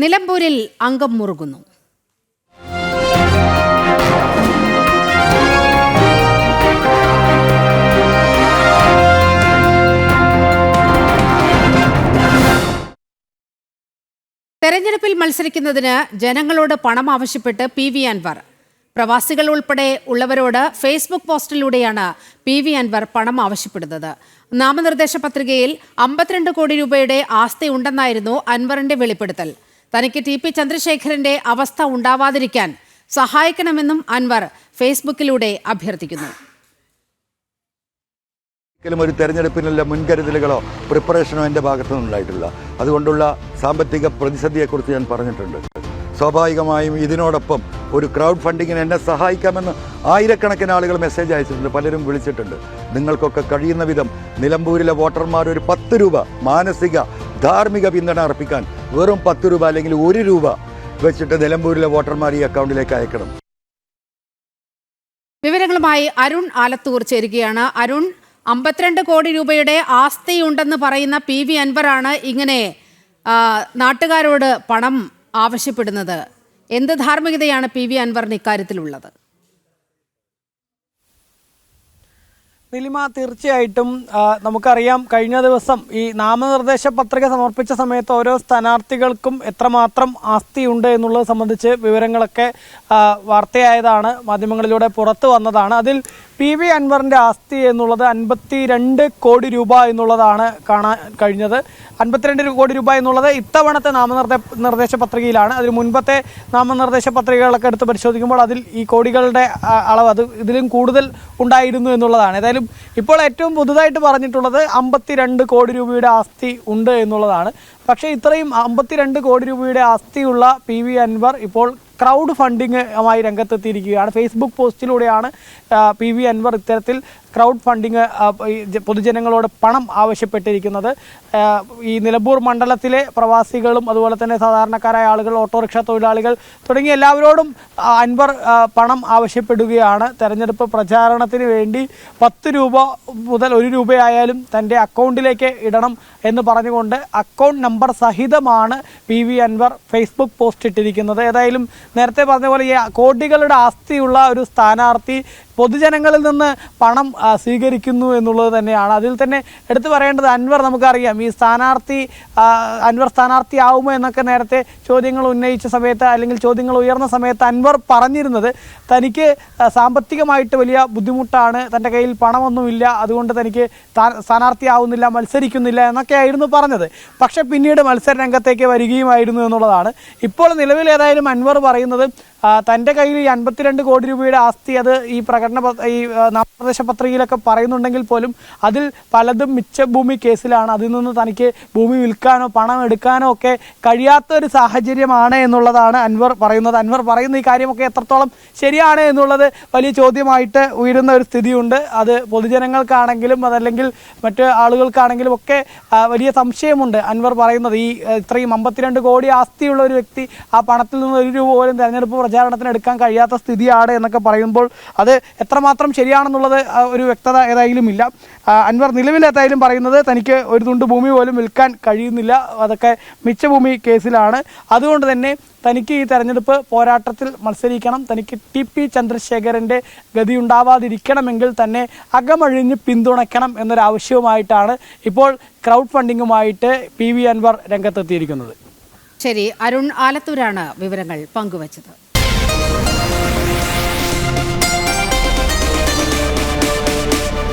നിലമ്പൂരിൽ അംഗം മുറുകുന്നു. തെരഞ്ഞെടുപ്പിൽ മത്സരിക്കുന്നതിന് ജനങ്ങളോട് പണം ആവശ്യപ്പെട്ട് പി.വി. അൻവർ. പ്രവാസികൾ ഉൾപ്പെടെ ഉള്ളവരോട് ഫേസ്ബുക്ക് പോസ്റ്റിലൂടെയാണ് പി.വി. അൻവർ പണം ആവശ്യപ്പെടുന്നത്. നാമനിർദ്ദേശ പത്രികയിൽ 52 കോടി രൂപയുടെ ആസ്തി ഉണ്ടെന്നായിരുന്നു അൻവറിന്റെ വെളിപ്പെടുത്തൽ. തനിക്ക് ടി.പി. ചന്ദ്രശേഖരന്റെ അവസ്ഥ ഉണ്ടാവാതിരിക്കാൻ സഹായിക്കണമെന്നും അൻവർ ഫേസ്ബുക്കിലൂടെ അഭ്യർത്ഥിക്കുന്നു. ഒരു തെരഞ്ഞെടുപ്പിനുള്ള മുൻകരുതലുകളോ പ്രിപ്പറേഷനോ എൻ്റെ ഭാഗത്തുനിന്നുണ്ടായിട്ടില്ല. അതുകൊണ്ടുള്ള സാമ്പത്തിക പ്രതിസന്ധിയെക്കുറിച്ച് ഞാൻ പറഞ്ഞിട്ടുണ്ട്. സ്വാഭാവികമായും ഇതിനോടൊപ്പം ഒരു ക്രൗഡ് ഫണ്ടിങ്ങിന് എന്നെ സഹായിക്കാമെന്ന് ആയിരക്കണക്കിന് ആളുകൾ മെസ്സേജ് അയച്ചിട്ടുണ്ട്, പലരും വിളിച്ചിട്ടുണ്ട്. നിങ്ങൾക്കൊക്കെ കഴിയുന്ന വിധം നിലമ്പൂരിലെ വോട്ടർമാർ ഒരു 10 രൂപ മാനസിക ധാർമ്മിക പിന്തുണ അർപ്പിക്കാൻ വെറും 10 രൂപ അല്ലെങ്കിൽ 1 രൂപ വെച്ചിട്ട് നിലമ്പൂരിലെ വോട്ടർമാർ ഈ അക്കൗണ്ടിലേക്ക് അയക്കണം. വിവരങ്ങളുമായി അരുൺ ആലത്തൂർ ചേരുകയാണ്. അരുൺ, 52 കോടി രൂപയുടെ ആസ്തിയുണ്ടെന്ന് പറയുന്ന പി.വി. അൻവറാണ് ഇങ്ങനെ നാട്ടുകാരോട് പണം ആവശ്യപ്പെടുന്നത്. എന്ത് ധാർമ്മികതയാണ് പി.വി. അൻവറിന് ഇക്കാര്യത്തിലുള്ളത്? നിലിമ, തീർച്ചയായിട്ടും നമുക്കറിയാം, കഴിഞ്ഞ ദിവസം ഈ നാമനിർദ്ദേശ പത്രിക സമർപ്പിച്ച സമയത്ത് ഓരോ സ്ഥാനാർത്ഥികൾക്കും എത്രമാത്രം ആസ്തിയുണ്ട് എന്നുള്ളത് സംബന്ധിച്ച് വിവരങ്ങളൊക്കെ വാർത്തയായതാണ്, മാധ്യമങ്ങളിലൂടെ പുറത്തു വന്നതാണ്. അതിൽ പി.വി. അൻവറിന്റെ ആസ്തി എന്നുള്ളത് 52 കോടി രൂപ എന്നുള്ളതാണ് കാണാൻ കഴിഞ്ഞത്. 52 കോടി രൂപ എന്നുള്ളത് ഇത്തവണത്തെ നാമനിർദ്ദേശ പത്രികയിലാണ്. അതിന് മുൻപത്തെ നാമനിർദ്ദേശ പത്രികകളൊക്കെ എടുത്ത് പരിശോധിക്കുമ്പോൾ അതിൽ ഈ കോടികളുടെ അളവ് അത് ഇതിലും കൂടുതൽ ഉണ്ടായിരുന്നു എന്നുള്ളതാണ്. ഏതായാലും ഇപ്പോൾ ഏറ്റവും പുതുതായിട്ട് പറഞ്ഞിട്ടുള്ളത് 52 കോടി രൂപയുടെ ആസ്തി ഉണ്ട് എന്നുള്ളതാണ്. പക്ഷേ ഇത്രയും 52 കോടി രൂപയുടെ ആസ്തിയുള്ള പി.വി. അൻവർ ഇപ്പോൾ ക്രൗഡ് ഫണ്ടിങ്ങുമായി രംഗത്തെത്തിയിരിക്കുകയാണ്. Facebook പോസ്റ്റിലൂടെയാണ് PV. അൻവർ ഇത്തരത്തിൽ ക്രൗഡ് ഫണ്ടിങ് പൊതുജനങ്ങളോട് പണം ആവശ്യപ്പെട്ടിരിക്കുന്നത്. ഈ നിലമ്പൂർ മണ്ഡലത്തിലെ പ്രവാസികളും അതുപോലെ തന്നെ സാധാരണക്കാരായ ആളുകൾ, ഓട്ടോറിക്ഷ തൊഴിലാളികൾ തുടങ്ങിയ എല്ലാവരോടും അൻവർ പണം ആവശ്യപ്പെടുകയാണ്. തെരഞ്ഞെടുപ്പ് പ്രചാരണത്തിന് വേണ്ടി 10 രൂപ മുതൽ 1 രൂപയായാലും തൻ്റെ അക്കൗണ്ടിലേക്ക് ഇടണം എന്ന് പറഞ്ഞുകൊണ്ട് അക്കൗണ്ട് നമ്പർ സഹിതമാണ് പി.വി. അൻവർ ഫേസ്ബുക്ക് പോസ്റ്റ് ഇട്ടിരിക്കുന്നത്. ഏതായാലും നേരത്തെ പറഞ്ഞ പോലെ ഈ കോടികളുടെ ആസ്തിയുള്ള ഒരു സ്ഥാനാർത്ഥി പൊതുജനങ്ങളിൽ നിന്ന് പണം സ്വീകരിക്കുന്നു എന്നുള്ളത് തന്നെയാണ്. അതിൽ തന്നെ എടുത്തു പറയേണ്ടത്, അൻവർ നമുക്കറിയാം ഈ അൻവർ സ്ഥാനാർത്ഥിയാവുമോ എന്നൊക്കെ നേരത്തെ ചോദ്യങ്ങൾ ഉന്നയിച്ച സമയത്ത് അല്ലെങ്കിൽ ചോദ്യങ്ങൾ ഉയർന്ന സമയത്ത് അൻവർ പറഞ്ഞിരുന്നത് തനിക്ക് സാമ്പത്തികമായിട്ട് വലിയ ബുദ്ധിമുട്ടാണ്, തൻ്റെ കയ്യിൽ പണമൊന്നുമില്ല, അതുകൊണ്ട് തനിക്ക് സ്ഥാനാർത്ഥിയാവുന്നില്ല, മത്സരിക്കുന്നില്ല എന്നൊക്കെയായിരുന്നു പറഞ്ഞത്. പക്ഷെ പിന്നീട് മത്സര രംഗത്തേക്ക് വരികയുമായിരുന്നു എന്നുള്ളതാണ്. ഇപ്പോൾ നിലവിൽ ഏതായാലും അൻവർ പറയുന്നത് തൻ്റെ കയ്യിൽ ഈ 52 കോടി രൂപയുടെ ആസ്തി, അത് ഈ നാമനിർദ്ദേശ പത്രികയിലൊക്കെ പറയുന്നുണ്ടെങ്കിൽ പോലും അതിൽ പലതും മിച്ചഭൂമി കേസിലാണ്. അതിൽ നിന്ന് തനിക്ക് ഭൂമി വിൽക്കാനോ പണം എടുക്കാനോ ഒക്കെ കഴിയാത്തൊരു സാഹചര്യമാണ് എന്നുള്ളതാണ് അൻവർ പറയുന്നത്. അൻവർ പറയുന്ന ഈ കാര്യമൊക്കെ എത്രത്തോളം ശരിയാണ് എന്നുള്ളത് വലിയ ചോദ്യമായിട്ട് ഉയരുന്ന ഒരു സ്ഥിതിയുണ്ട്. അത് പൊതുജനങ്ങൾക്കാണെങ്കിലും അതല്ലെങ്കിൽ മറ്റ് ആളുകൾക്കാണെങ്കിലും ഒക്കെ വലിയ സംശയമുണ്ട്. അൻവർ പറയുന്നത് ഈ ഇത്രയും 52 കോടി ആസ്തിയുള്ള ഒരു വ്യക്തി ആ പണത്തിൽ നിന്ന് 1 രൂപ പോലും തെരഞ്ഞെടുപ്പ് പ്രചാരണത്തിന് എടുക്കാൻ കഴിയാത്ത സ്ഥിതിയാണ് എന്നൊക്കെ പറയുമ്പോൾ അത് എത്രമാത്രം ശരിയാണെന്നുള്ളത് ഒരു വ്യക്തത ഏതായാലും ഇല്ല. അൻവർ നിലവിൽ ഏതായാലും പറയുന്നത് തനിക്ക് ഒരു തുണ്ട് ഭൂമി പോലും വിൽക്കാൻ കഴിയുന്നില്ല, അതൊക്കെ മിച്ചഭൂമി കേസിലാണ്. അതുകൊണ്ട് തന്നെ തനിക്ക് ഈ തെരഞ്ഞെടുപ്പ് പോരാട്ടത്തിൽ മത്സരിക്കണം, തനിക്ക് ടി.പി. ചന്ദ്രശേഖരൻ്റെ ഗതി ഉണ്ടാവാതിരിക്കണമെങ്കിൽ തന്നെ അകമഴിഞ്ഞ് പിന്തുണയ്ക്കണം എന്നൊരാവശ്യവുമായിട്ടാണ് ഇപ്പോൾ ക്രൗഡ് ഫണ്ടിങ്ങുമായിട്ട് പി.വി. അൻവർ രംഗത്തെത്തിയിരിക്കുന്നത്. ശരി, അരുൺ ആലത്തൂരാണ് വിവരങ്ങൾ പങ്കുവച്ചത്.